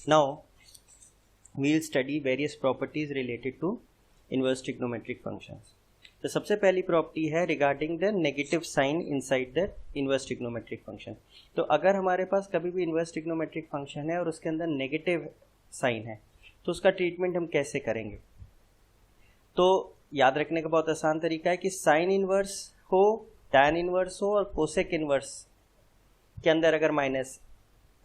Now we will study various properties related to inverse trigonometric functions. तो सबसे पहली property है regarding the negative sign inside the inverse trigonometric function. तो अगर हमारे पास कभी भी इनवर्स ट्रिग्नोमेट्रिक फंक्शन है और उसके अंदर नेगेटिव साइन है तो उसका ट्रीटमेंट हम कैसे करेंगे. तो याद रखने का बहुत आसान तरीका है कि साइन इनवर्स हो, टैन इनवर्स हो और कोसेक इनवर्स के अंदर अगर माइनस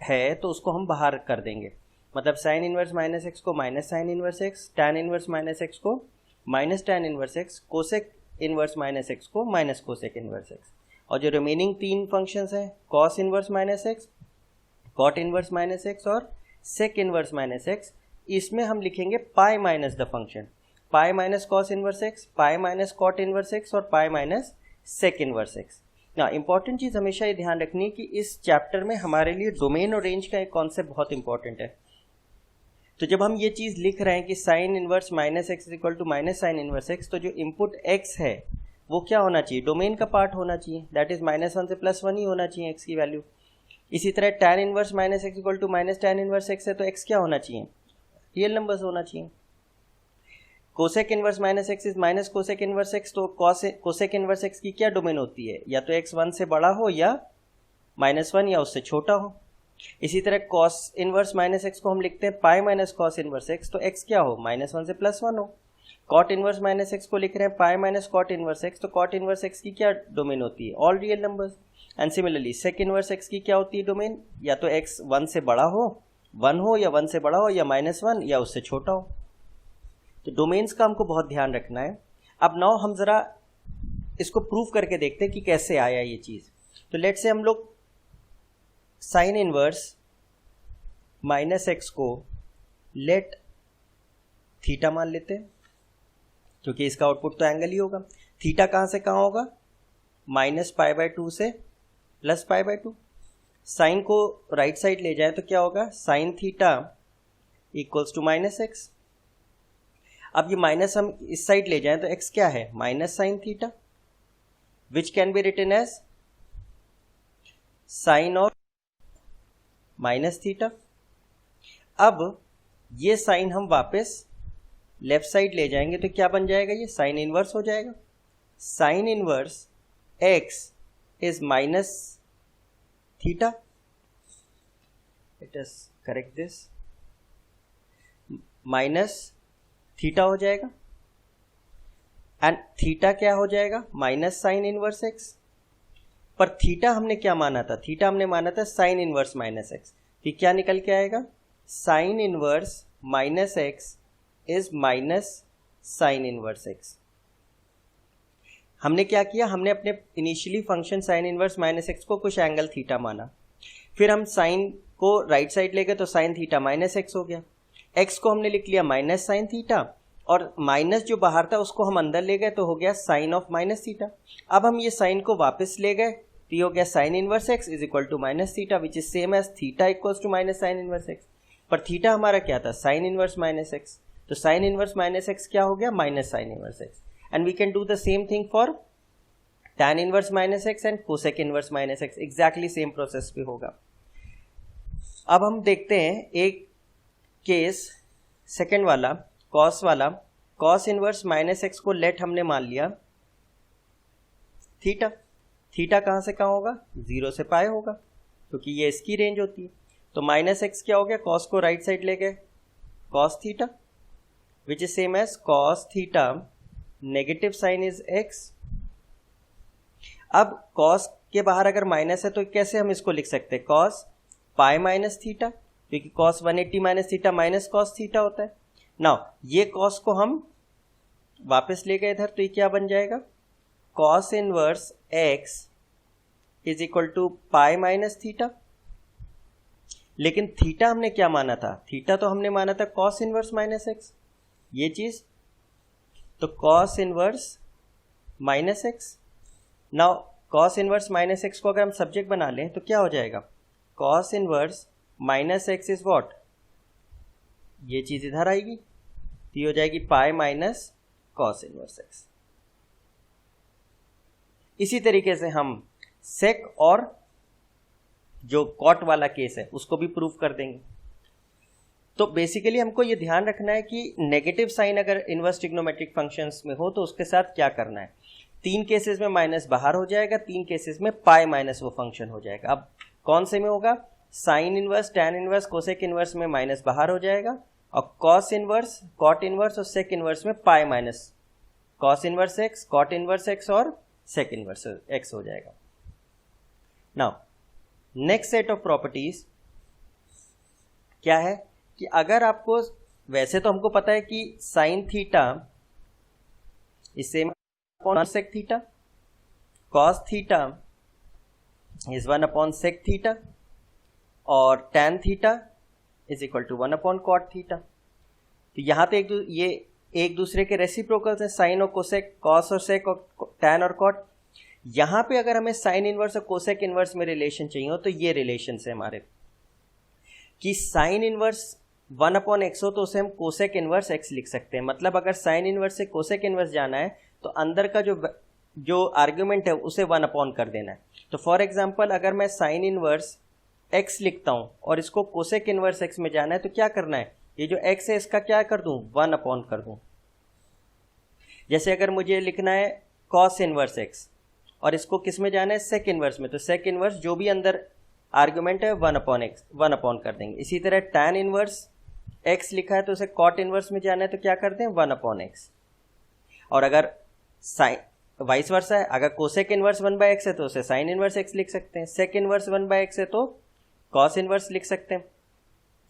है तो उसको हम बाहर कर देंगे. मतलब साइन इनवर्स माइनस एक्स को minus sine inverse x, tan inverse minus x को minus tan inverse x, cosec inverse minus x को माइनस कोसेक इनवर्स एक्स. और जो रिमेनिंग तीन फंक्शंस हैं cos inverse minus x, cot inverse minus x और sec inverse minus x, इसमें हम लिखेंगे pi minus the function pi minus cos inverse x, pi minus cot inverse x और pi minus sec inverse X. ना important चीज हमेशा ये ध्यान रखनी कि इस चैप्टर में हमारे लिए डोमेन और रेंज का एक कॉन्सेप्ट बहुत इंपॉर्टेंट है. तो जब हम ये चीज लिख रहे हैं कि sine inverse minus X equal to minus sine inverse X, तो जो इनपुट एक्स है वो क्या होना चाहिए, डोमेन का पार्ट होना चाहिए, दैट इज -1 से +1 ही होना चाहिए एक्स की वैल्यू. इसी तरह tan inverse minus X equal to minus tan inverse X है तो एक्स क्या होना चाहिए, रियल नंबर्स होना चाहिए. Cosec inverse minus x is minus cosec inverse X, तो कोसेक इनवर्स एक्स की क्या डोमेन होती है, या तो एक्स 1 से बड़ा हो या -1 या उससे छोटा हो. इसी तरह कॉस इनवर्स माइनस एक्स को हम लिखते हैं pi minus cos inverse X, तो एक्स क्या हो, -1 से +1 हो. कॉट इनवर्स माइनस एक्स को लिख रहे हैं pi minus cot inverse X, तो कॉट इनवर्स एक्स की क्या डोमेन होती है, all real numbers. And similarly sec inverse X की क्या होती है डोमेन, या तो एक्स 1 से बड़ा हो, 1 हो या 1 से बड़ा हो या -1 या उससे छोटा हो. तो डोमेन्स का हमको बहुत ध्यान रखना है. अब नाउ हम जरा इसको प्रूव करके देखते हैं कि कैसे आया ये चीज. तो लेट्स से हम लोग साइन इनवर्स माइनस एक्स को लेट थीटा मान लेते हैं, क्योंकि इसका आउटपुट तो एंगल ही होगा. थीटा कहां से कहां होगा, -π/2 से +π/2. साइन को राइट साइड ले जाए तो क्या होगा, sine theta equals to -x. अब ये माइनस हम इस साइड ले जाएं तो x क्या है, minus sine theta, which can be written as sine of minus theta. अब ये साइन हम वापस लेफ्ट साइड ले जाएंगे तो क्या बन जाएगा, ये साइन इनवर्स हो जाएगा. Sign inverse x is minus theta, let us correct this, minus theta हो जाएगा. एंड थीटा क्या हो जाएगा, माइनस साइन इनवर्स एक्स. पर थीटा हमने क्या माना था, थीटा हमने माना था साइन इनवर्स माइनस एक्स. तो क्या निकल के आएगा, sign inverse minus x is minus sine inverse x. हमने क्या किया, हमने अपने initially function sine inverse minus x को कुछ एंगल थीटा माना, फिर हम साइन को राइट साइड ले गए तो साइन थीटा माइनस एक्स हो गया. एक्स को हमने लिख लिया माइनस साइन थीटा और माइनस जो बाहर था उसको हम अंदर ले गए तो हो गया साइन ऑफ माइनस थीटा. अब हम ये साइन को वापस ले गए तो ये हो गया sine inverse X is equal to minus theta, which is same as theta equals to minus sine inverse X. पर थीटा हमारा क्या था, साइन इनवर्स माइनस एक्स, तो साइन इनवर्स माइनस एक्स क्या हो गया, minus sine inverse X. And we can do the same thing for tan inverse minus X and cosec inverse minus X, exactly same process भी होगा. अब हम देखते हैं एक केस सेकेंड वाला, कॉस वाला. कॉस इनवर्स माइनस एक्स को लेट हमने मान लिया थीटा. थीटा कहां से कहां होगा, 0 से पाई होगा, क्योंकि ये इसकी रेंज होती है. तो माइनस एक्स क्या हो गया, कॉस को राइट साइड ले गए, cos theta, which is same as cos theta negative sign is X. अब कॉस के बाहर अगर माइनस है तो कैसे हम इसको लिख सकते हैं, कॉस पाई माइनस थीटा, क्योंकि cos 180 minus theta minus cos theta होता है. नाउ ये कॉस को हम वापस ले गए इधर तो ये क्या बन जाएगा, cos inverse X is equal to pi minus theta. लेकिन थीटा हमने क्या माना था, थीटा तो हमने माना था कॉस इनवर्स माइनस एक्स, ये चीज, तो cos inverse minus x. Now cos inverse minus x को अगर हम सब्जेक्ट बना लें तो क्या हो जाएगा, cos inverse minus x is what, ये चीज इधर आएगी तो ये हो जाएगी पाई माइनस कॉस इनवर्स एक्स. इसी तरीके से हम सेक और जो कॉट वाला केस है उसको भी प्रूव कर देंगे. तो बेसिकली हमको ये ध्यान रखना है कि नेगेटिव साइन अगर इनवर्स ट्रिग्नोमेट्रिक फंक्शंस में हो तो उसके साथ क्या करना है। 3 केसेस में माइनस बाहर हो जाएगा, 3 केसेस में पाई माइनस वो फंक्शन हो जाएगा। अब कौन से में होगा, sine inverse, tan inverse, cosec inverse में माइनस बाहर हो जाएगा, और कॉस इनवर्स, कॉट इनवर्स और सेक इनवर्स में pi minus cos inverse X, cot inverse x और सेक इनवर्स एक्स हो जाएगा। Now next set of properties क्या है कि अगर आपको, वैसे तो हमको पता है कि sine theta is same upon sec theta, cos theta is 1 upon sec theta, और tan theta is equal to 1 upon cot theta. तो यहां पे ये एक दूसरे के रेसिप्रोकल्स हैं, साइन और कोसेक, कॉस और सेक और टैन और कॉट। यहां पे अगर हमें साइन इनवर्स और कोसेक इनवर्स में रिलेशन चाहिए हो तो ये रिलेशन है हमारे, कि साइन इनवर्स 1 अपॉन एक्स हो तो उसे हम कोसेक इनवर्स एक्स लिख सकते हैं। मतलब अगर साइन इनवर्स से कोसेक इनवर्स जाना है तो अंदर का जो आर्ग्यूमेंट है उसे 1 अपॉन कर देना है। तो फॉर एग्जाम्पल अगर मैं साइन इनवर्स एक्स लिखता हूं और इसको कोसेक इनवर्स एक्स में जाना है तो क्या करना है, ये जो एक्स है इसका क्या कर दूं, 1 अपॉन कर दूं। जैसे अगर मुझे लिखना है कॉस इनवर्स एक्स और इसको किस में जाना है, सेक इनवर्स में, तो सेक इनवर्स जो भी अंदर आर्ग्यूमेंट है 1 अपॉन एक्स 1 अपॉन कर देंगे। इसी तरह टैन इनवर्स एक्स लिखा है तो उसे कॉट इनवर्स में जाना है तो क्या करते हैं, 1 अपॉन एक्स। और अगर साइन वाइस वर्सा है, अगर कोसेक इनवर्स 1 बाय एक्स है तो उसे साइन इनवर्स एक्स लिख सकते हैं, सेक इनवर्स 1 बाय एक्स है तो कॉस इनवर्स लिख सकते हैं,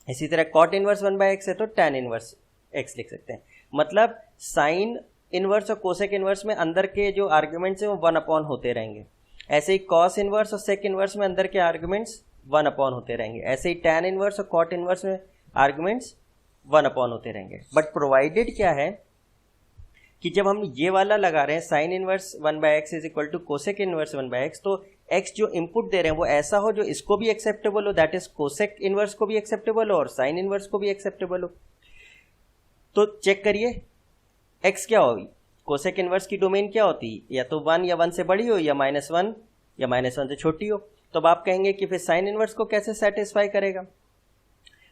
इसी तरह कॉट इनवर्स 1 बाय एक्स है तो टैन इनवर्स एक्स लिख सकते हैं। मतलब साइन इनवर्स और कोसेक इनवर्स में अंदर के जो आर्ग्यूमेंट्स हैं वो 1 अपॉन होते रहेंगे। ऐसे ही कॉस इनवर्स और सेक इनवर्स में अंदर के आर्ग्यूमेंट्स 1 अपॉन होते रहेंगे। ऐसे ही टैन इनवर्स और कॉट इनवर्स में आर्ग्यूमेंट्स 1 अपॉन होते रहेंगे। बट प्रोवाइडेड क्या है कि जब हम ये वाला लगा रहे हैं sine inverse 1 by x is equal to cosec inverse 1 by X, तो एक्स जो इनपुट दे रहे हैं वो ऐसा हो जो इसको भी एक्सेप्टेबल हो, दैट इज कोसेक इनवर्स को भी एक्सेप्टेबल हो और साइन इनवर्स को भी एक्सेप्टेबल हो। तो चेक करिए एक्स क्या होगी, कोसेक इनवर्स की डोमेन क्या होती है, या तो 1 या 1 से बड़ी हो या -1 या -1 से छोटी हो। तो अब आप कहेंगे कि फिर साइन इनवर्स को कैसे सेटिस्फाई करेगा,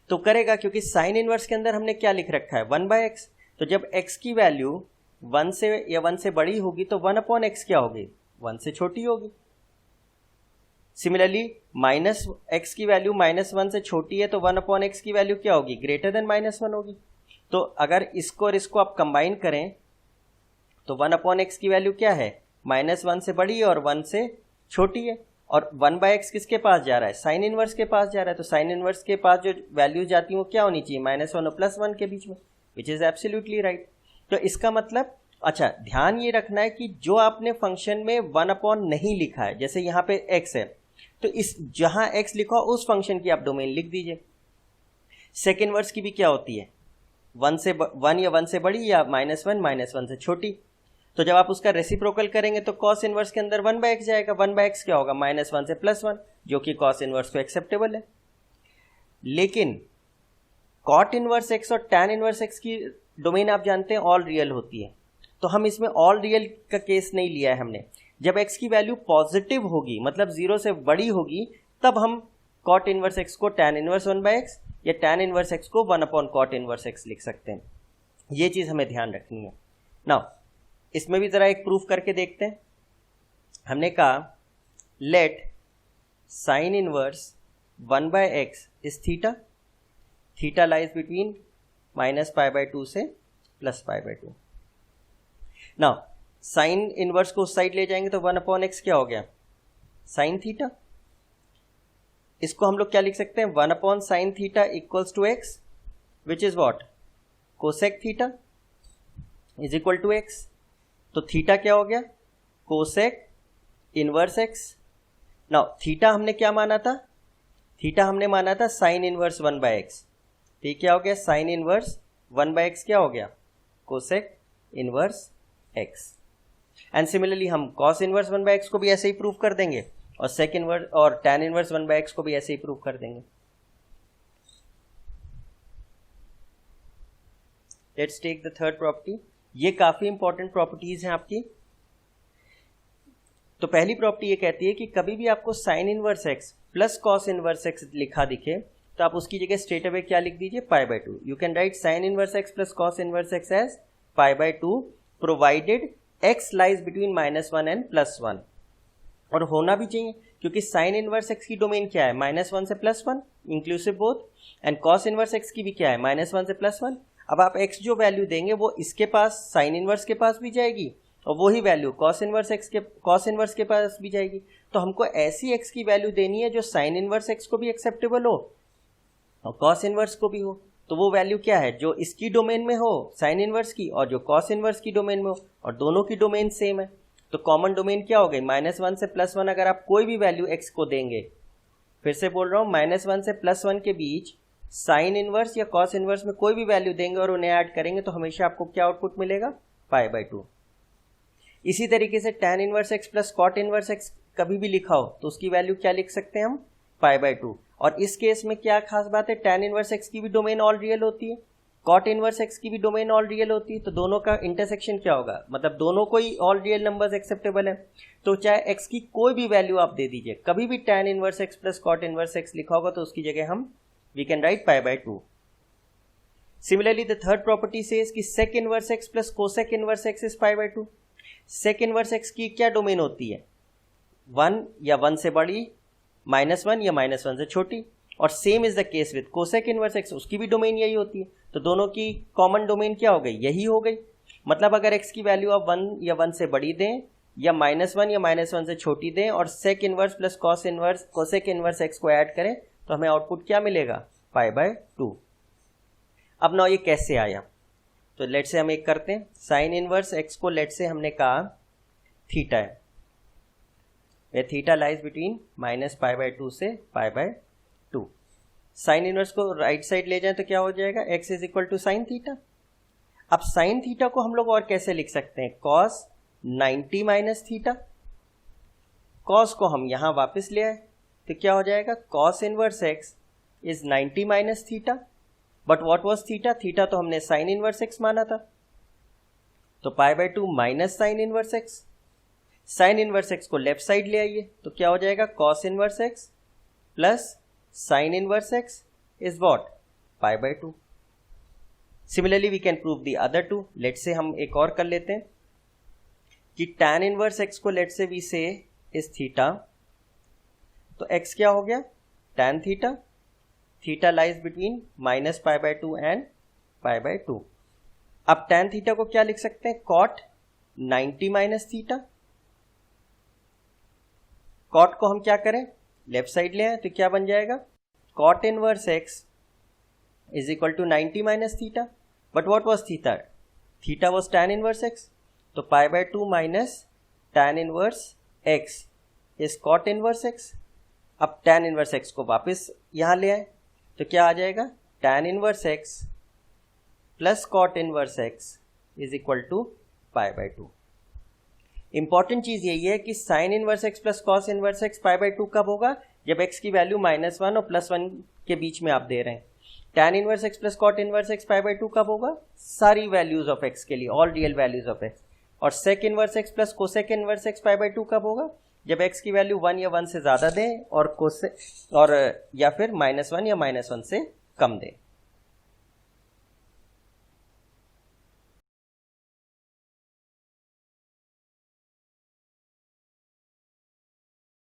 तो करेगा क्योंकि साइन इनवर्स के अंदर हमने क्या लिख रखा है, 1 बाय एक्स। तो जब x की वैल्यू 1 से या 1 से बड़ी होगी तो 1 अपॉन एक्स क्या होगी, 1 से छोटी होगी। सिमिलरली माइनस एक्स की वैल्यू -1 से छोटी है तो 1 अपॉन एक्स की वैल्यू क्या होगी, ग्रेटर देन -1 होगी। तो अगर इसको और इसको आप कंबाइन करें तो 1 अपॉन एक्स की वैल्यू क्या है, -1 से बड़ी है और 1 से छोटी है, और 1 बाय एक्स किसके पास जा रहा है, साइन इनवर्स के पास जा रहा है। तो साइन इनवर्स के पास जो वैल्यूज जाती हैं वो क्या होनी चाहिए, -1 और +1 के बीच में, विच इज एब्सोल्युटली राइट। तो इसका मतलब, अच्छा ध्यान ये रखना है कि जो आपने फंक्शन में 1 अपॉन नहीं लिखा है, जैसे यहाँ पे x है तो इस जहां x लिखा उस फंक्शन की आप डोमेन लिख दीजिए। सेक इनवर्स की भी क्या होती है, 1 या 1 से बड़ी या -1 से छोटी। तो जब आप उसका रेसिप्रोकल करेंगे तो कॉस इनवर्स के अंदर 1 बाय एक्स जाएगा, 1 बाय एक्स क्या होगा, -1 से +1, जो कि कॉस इनवर्स को एक्सेप्टेबल है। लेकिन कॉट इनवर्स एक्स और टैन इनवर्स एक्स की डोमेन आप जानते हैं ऑल रियल होती है, तो हम इसमें ऑल रियल का केस नहीं लिया है हमने। जब x की वैल्यू पॉजिटिव होगी, मतलब 0 से बड़ी होगी, तब हम कॉट इनवर्स x को टैन इनवर्स 1 बाय एक्स या टैन इनवर्स x को 1 अपॉन कॉट इनवर्स x लिख सकते हैं। ये चीज हमें ध्यान रखनी है। नाउ इसमें भी जरा एक प्रूफ करके देखते हैं। हमने कहा let sine inverse 1 by x is theta, theta lies between -π/2 से +π/2। नाउ साइन इनवर्स को उस साइड ले जाएंगे तो 1 अपॉन एक्स क्या हो गया, साइन थीटा। इसको हम लोग क्या लिख सकते हैं, 1 upon sine theta equals to X, which is what, cosec theta is equal to X. तो थीटा क्या हो गया, cosec inverse X. Now theta हमने क्या माना था, थीटा हमने माना था साइन इनवर्स 1 बाय एक्स, तो क्या हो गया, साइन इनवर्स 1 बाय एक्स क्या हो गया, cosec inverse X. And similarly हम कॉस इनवर्स 1 बाय एक्स को भी ऐसे ही प्रूव कर देंगे और सेक इनवर्स और टैन इनवर्स 1 बाय एक्स को भी ऐसे ही प्रूव कर देंगे। Let's take the third property. ये काफी इंपॉर्टेंट प्रॉपर्टीज हैं आपकी। तो पहली प्रॉपर्टी ये कहती है कि कभी भी आपको sign inverse x plus cos inverse X लिखा दिखे तो आप उसकी जगह स्ट्रेट अवे क्या लिख दीजिए, pi by 2. You can write sine inverse x plus cos inverse X as pi by 2 provided X lies between -1 and +1. और होना भी चाहिए क्योंकि साइन इनवर्स एक्स की डोमेन क्या है, -1 से +1 inclusive both, and cos inverse X की भी क्या है, -1 से +1. अब आप एक्स जो वैल्यू देंगे वो इसके पास साइन इनवर्स के पास भी जाएगी और वही वैल्यू कॉस इनवर्स के पास भी जाएगी. तो हमको ऐसी एक्स की वैल्यू देनी है जो साइन इनवर्स एक्स को भी एक्सेप्टेबल हो और कॉस इनवर्स को भी हो. तो वो वैल्यू क्या है, जो इसकी डोमेन में हो साइन इनवर्स की और जो कॉस इनवर्स की डोमेन में हो, और दोनों की डोमेन सेम है. तो कॉमन डोमेन क्या हो गई, -1 से +1. अगर आप कोई भी वैल्यू एक्स को देंगे, फिर से बोल रहा हूं, -1 से +1 के बीच साइन इनवर्स या कॉस इनवर्स में कोई भी वैल्यू देंगे और उन्हें ऐड करेंगे तो हमेशा आपको क्या आउटपुट मिलेगा, पाई बाय 2. इसी तरीके से tan inverse x plus cot inverse X कभी भी लिखा हो तो उसकी वैल्यू क्या लिख सकते हैं हम, पाई बाय 2. और इस केस में क्या खास बात है, tan इनवर्स एक्स की भी डोमेन ऑल रियल होती है, कॉट इनवर्स एक्स की भी डोमेन ऑल रियल होती है. तो दोनों का इंटरसेक्शन क्या होगा, मतलब दोनों को ही ऑल रियल नंबर्स एक्सेप्टेबल है. तो चाहे एक्स की कोई भी वैल्यू आप दे दीजिए, कभी भी tan inverse x plus cot inverse X लिखा होगा तो उसकी जगह हम we can write pi by 2. Similarly the third property says कि sec inverse x plus cosec inverse X is pi by 2. sec inverse X की क्या डोमेन होती है, 1 या 1 से बड़ी, -1 या -1 से छोटी. और same is the case with cosec inverse x, उसकी भी डोमेन यही होती है. तो दोनों की कॉमन डोमेन क्या हो गई, यही हो गई. मतलब अगर x की वैल्यू आप 1 या 1 से बड़ी दें या -1 या -1 से छोटी दें और sec inverse plus cos inverse cosec inverse x को ऐड करें तो हमें आउटपुट क्या मिलेगा, पाई बाय 2. अब ना ये कैसे आया, तो लेट से हम एक करते हैं. साइन इनवर्स एक्स को लेट से हमने कहा थीटा है, where थीटा लाइज बिटवीन -π/2 से π/2. साइन इनवर्स को राइट साइड ले जाएं तो क्या हो जाएगा, x is equal to sine theta. अब साइन थीटा को हम लोग और कैसे लिख सकते हैं, cos 90 माइनस थीटा. cos को हम यहां वापस ले आए तो क्या हो जाएगा, cos inverse x is 90 minus theta. But what was theta, theta तो हमने साइन इनवर्स x माना था. तो π/2 minus sine inverse x. Sine inverse x को लेफ्ट साइड ले आइए तो क्या हो जाएगा, cos inverse x plus sine inverse x is what, π/2. Similarly we can prove the other two. Let say हम एक और कर लेते हैं कि tan इनवर्स x को late say we say is theta. तो x क्या हो गया, tan theta. Theta lies between -π/2 and π/2. अब tan थीटा को क्या लिख सकते हैं, cot 90 माइनस थीटा. cot को हम क्या करें, लेफ्ट साइड ले आए तो क्या बन जाएगा, cot inverse x is equal to 90 minus theta. But what was theta, theta was tan inverse x. तो π/2 minus tan inverse x is cot inverse x. अब tan इनवर्स x को वापस यहां ले आए तो क्या आ जाएगा, tan inverse x plus cot inverse x is equal to π/2. Important चीज यही है कि sine inverse x plus cos inverse x π/2 कब होगा, जब x की वैल्यू -1 और +1 के बीच में आप दे रहे हैं. tan inverse x plus cot inverse x π/2 कब होगा, सारी वैल्यूज ऑफ x के लिए, all real values of x. और sec inverse x plus cosec inverse x π/2 कब होगा, जब x की वैल्यू 1 या 1 से ज्यादा दें और या फिर -1 या -1 से कम दें.